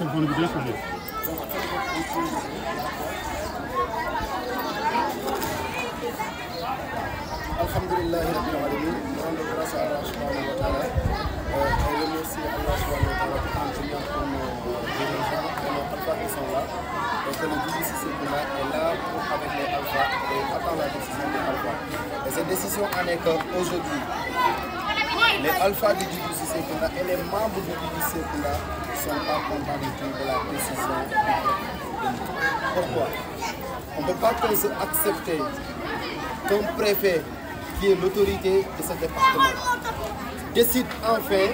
téléphone bi découvrir. Alhamdulillah rabbil alamin, rendre grâce à Allah subhanahu wa ta'ala et remercier Allah subhanahu wa ta'ala pour continuer pour nos dirigeants et nos alphas qui sont là et que le Djidji Cissé Kounda est là avec les alphas et attend la décision des alphas. Et cette décision en est qu'aujourd'hui, les alphas du Djidji Cissé Kounda et les membres du Djidji Cissé Kounda ne sont pas contents du tout de la décision du préfet. Pourquoi? On ne peut pas accepter qu'un préfet qui est l'autorité de ce département décide enfin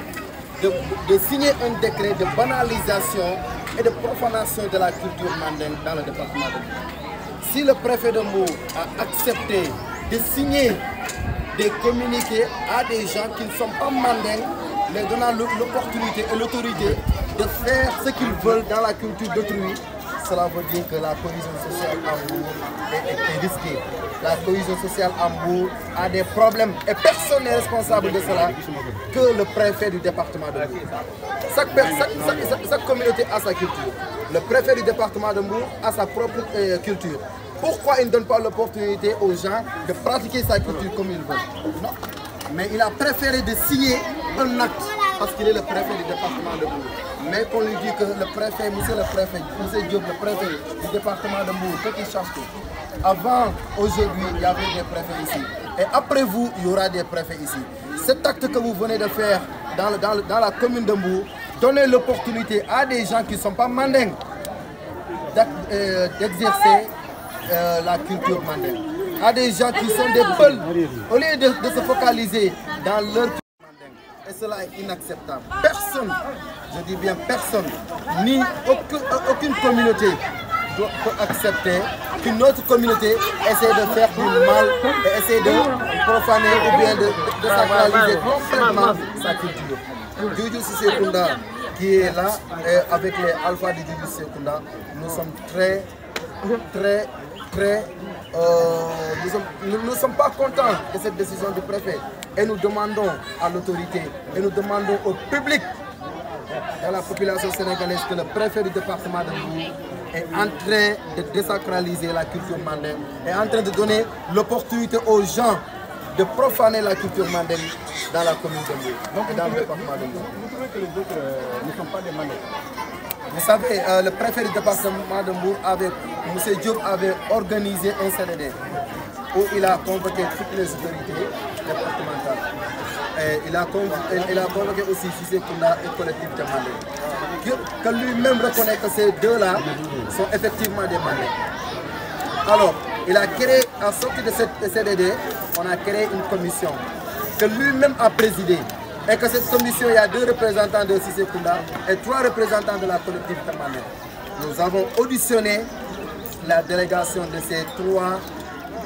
de signer un décret de banalisation et de profanation de la culture mandingue dans le département de Mbour. Si le préfet de Mbour a accepté de signer des communiqués à des gens qui ne sont pas mandingues, les donnant l'opportunité et l'autorité de faire ce qu'ils veulent dans la culture d'autrui, cela veut dire que la cohésion sociale à Mbour est risquée. La cohésion sociale à Mbour a des problèmes et personne n'est responsable de cela que le préfet du département de Mbour. Chaque communauté a sa culture. Le préfet du département de Mbour a sa propre culture. Pourquoi il ne donne pas l'opportunité aux gens de pratiquer sa culture comme ils veulent? Non. Mais il a préféré de signer un acte parce qu'il est le préfet du département de Mbour. Mais qu'on lui dit que le préfet, monsieur Diop, le préfet du département de Mbour, faut qu'il change tout. Avant, aujourd'hui, il y avait des préfets ici. Et après vous, il y aura des préfets ici. Cet acte que vous venez de faire dans la commune de Mbour, donnez l'opportunité à des gens qui ne sont pas mandingues d'exercer la culture mandingue. À des gens qui sont des peuls, au lieu de se focaliser dans leur culture mandingue. Et cela est inacceptable. Personne, je dis bien personne, ni aucune communauté peut accepter qu'une autre communauté essaie de faire du mal et essaie de profaner ou bien de sacraliser complètement sa culture. Djidji Cissé Kounda qui est là avec les alphas du Djidji Cissé Kounda, nous sommes nous ne sommes pas contents de cette décision du préfet et nous demandons à l'autorité et nous demandons au public de la population sénégalaise que le préfet du département de Mbour est en train de désacraliser la culture mandingue, est en train de donner l'opportunité aux gens de profaner la culture mandingue dans la commune de Mbour, donc dans le département de Mbour. Vous trouvez que les autres ne sont pas des mandingues? Vous savez, le préfet du département de Mbour, M. Diop, avait organisé un CDD où il a convoqué toutes les autorités départementales. Et il a convoqué aussi Cissé Kounda et collectivité mandingue. Que lui-même reconnaît que ces deux-là sont effectivement des mandingues. Alors, il a créé, à sortir de cette CDD, on a créé une commission que lui-même a présidée. Et que cette commission, il y a 2 représentants de Cissé Kounda et 3 représentants de la collectivité mandingue. Nous avons auditionné la délégation de ces 3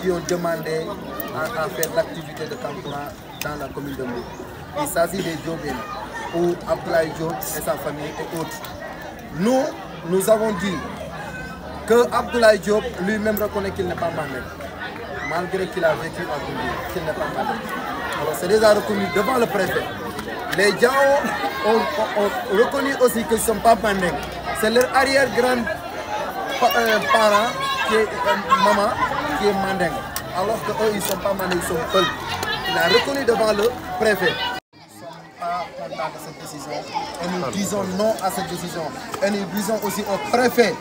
qui ont demandé à faire l'activité de Kampura dans la commune de Mbour. Il s'agit des Diobènes, ou Abdoulaye Diop et sa famille et autres. Nous avons dit que Abdoulaye Diop lui-même reconnaît qu'il n'est pas mandingue, malgré qu'il a vécu à Mbour, qu'il n'est pas mandingue. Alors c'est déjà reconnu devant le préfet. Les gens ont reconnu aussi qu'ils ne sont pas mandingues. C'est leur arrière-grand parent, qui est maman, qui est mandingue. Alors qu'eux, ils ne sont pas mandingues, ils sont peuls. Il a reconnu devant le préfet. Nous ne sommes pas contents de cette décision et nous disons non à cette décision. Et nous disons aussi au préfet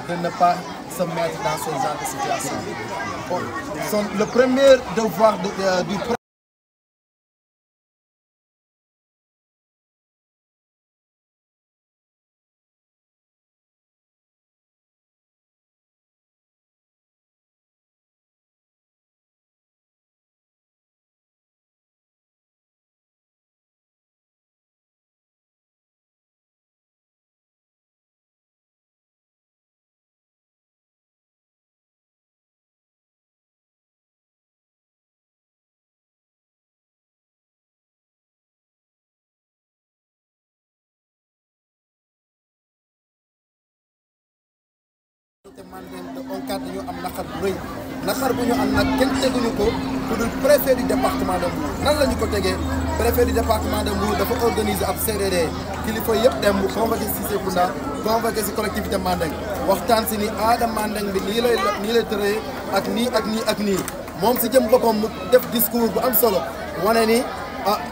de ne pas se mettre dans ce genre de situation. Bon, le premier devoir du préfet, naxar bu ñu am nag kenn teguñu ko ku dul préfet du département de Mbour. Nan la ñu ko tegee préfet du département de Mbour dafa organiser ab CDD kilifa yëpp dem mu convoqué Cissé Kounda convoqué si collectivité Mandeng waxtaan si ni aada Mandeng bi nii lay tëree ak nii ak nii ak nii moom si jëm boppam mu def discours bu am solo wane ni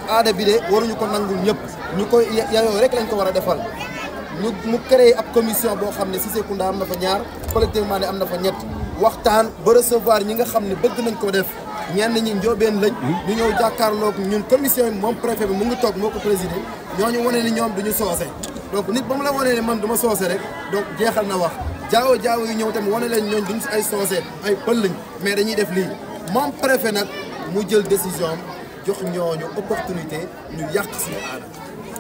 aada bi de waruñu ko nangul ñëpp ñu koy yayoo rek lañ ko war a defal mu créé ab commission boo xam ne Cissé Kounda am na fa ñaar collectivité Mandeng am na fa ñett waxtaan ba recevoir ñi nga xam ne bëgg nañ ko def ñenn ñi njóobeen lañ ñu ñëw jàkkaarloog ñun commission yi moom préfet bi mu ngi toog moo ko présidé ñooñu wane ni ñoom duñu soose donc nit ba mu la wanee ne man du ma soose rek donc jeexal na wax jaawo yi ñëw tamit wane leen ñooñ duñ si ay soose ay pël lañ mais dañuy def lii moom préfet nag mu jël décision am jox ñooñu opportunité ñu yàq suñu aada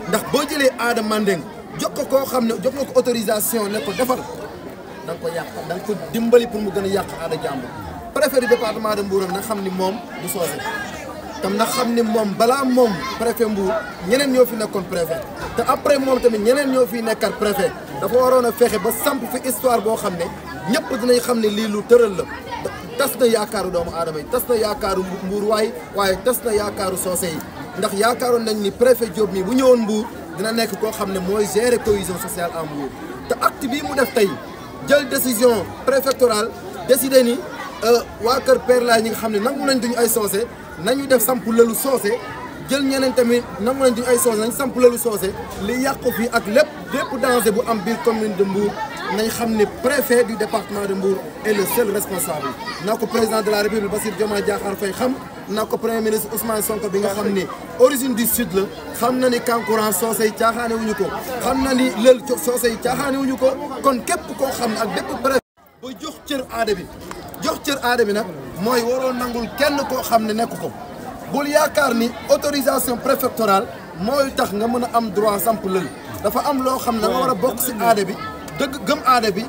ndax boo jëlee aada Mandeng jox ko koo xam ne jox nga ko autorisation ne ko defal da nga ko yàq da nga ko dimbali pour mu gën a yàq aada jàmbur préfet du département de Mbour na xam ni moom du soose tam na xam ni moom balaa moom préfet Mbour ñeneen ñoo fi nekkoon préfet te après moom tamit ñeneen ñoo fiy nekkat préfet dafa waroon a fexe ba samp fi histoire boo xam ne ñëpp dinañ xam ne lii lu tëral la tas na yaakaaru doomu aadama yi tas na yaakaaru Mbour waaye tas na yaakaaru soose yi ndax yaakaaroon nañ ni préfet Diop mi bu ñëwoon Mbour dina nekk koo xam ne mooy gérer cohésion sociale en Mbour te acte bii mu def tey jël décision préfectorale décidé ni waa kër Père Laye ñi nga xam ne nangu nañ duñu ay soose nañu def samp lëlu soose jël ñeneen tamit nangu nañ duñu ay soose nañ samp lëlu soose li yàqu fii ak lépp danger bu am biir commune de Mbour nañ xam ne préfet du département de Mbour est le seul responsable na ko président de la République Bassirou Diomaye Diakhar Faye xam na ko premier ministre Ousmane Sonko bi nga xam ni origine du sud la xam na ni kankurang soose yi caaxaane wuñu ko xam na ni lël soose yi caaxaane wuñu ko kon képp koo xam ne ak bépp préfet ba jox cër aada bi nag mooy waroo nangul kenn koo xam ne nekk ko bul yaakaar ni autorisation préfectorale mooy tax nga mën a am droit samp lël dafa am loo xam ne nga war a bokk si aada bi dëgg gëm aada bi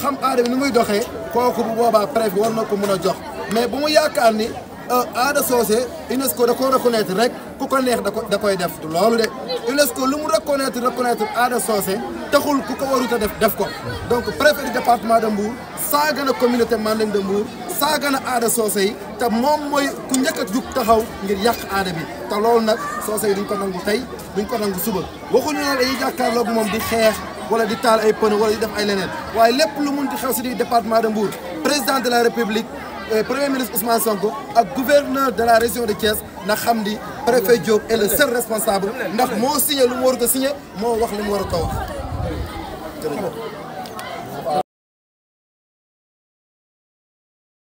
xam aada bi ni muy doxee kooku bu boobaa préfet war na ko mën a jox mais bu mu yaakaar ni aada soose UNESCO da ko reconnaître rek ku ko neex da koy def loolu de UNESCO lu mu reconnaître aada soose taxul ku ko warut a def ko donc préfet du département de Mbour saaga na communauté Mandeng de Mbour saaga na aada soose yi te moom mooy ku njëkk a jug taxaw ngir yàq aada bi te loolu nag soose yi duñ ko nangu tey duñ ko nangu suba waxuñu ne dañuy jàkkaarloog moom di xeex wala di taal ay pneu wala di def ay leneen waaye lépp lu mun di xew si di département de Mbour président de la République premier ministre Ousmane Sonko ak gouverneur de la région de Thiès na xam ni préfet Diop est le seul responsable ndax moo signé lu mu warut a signé moo wax li mu war a ko wax.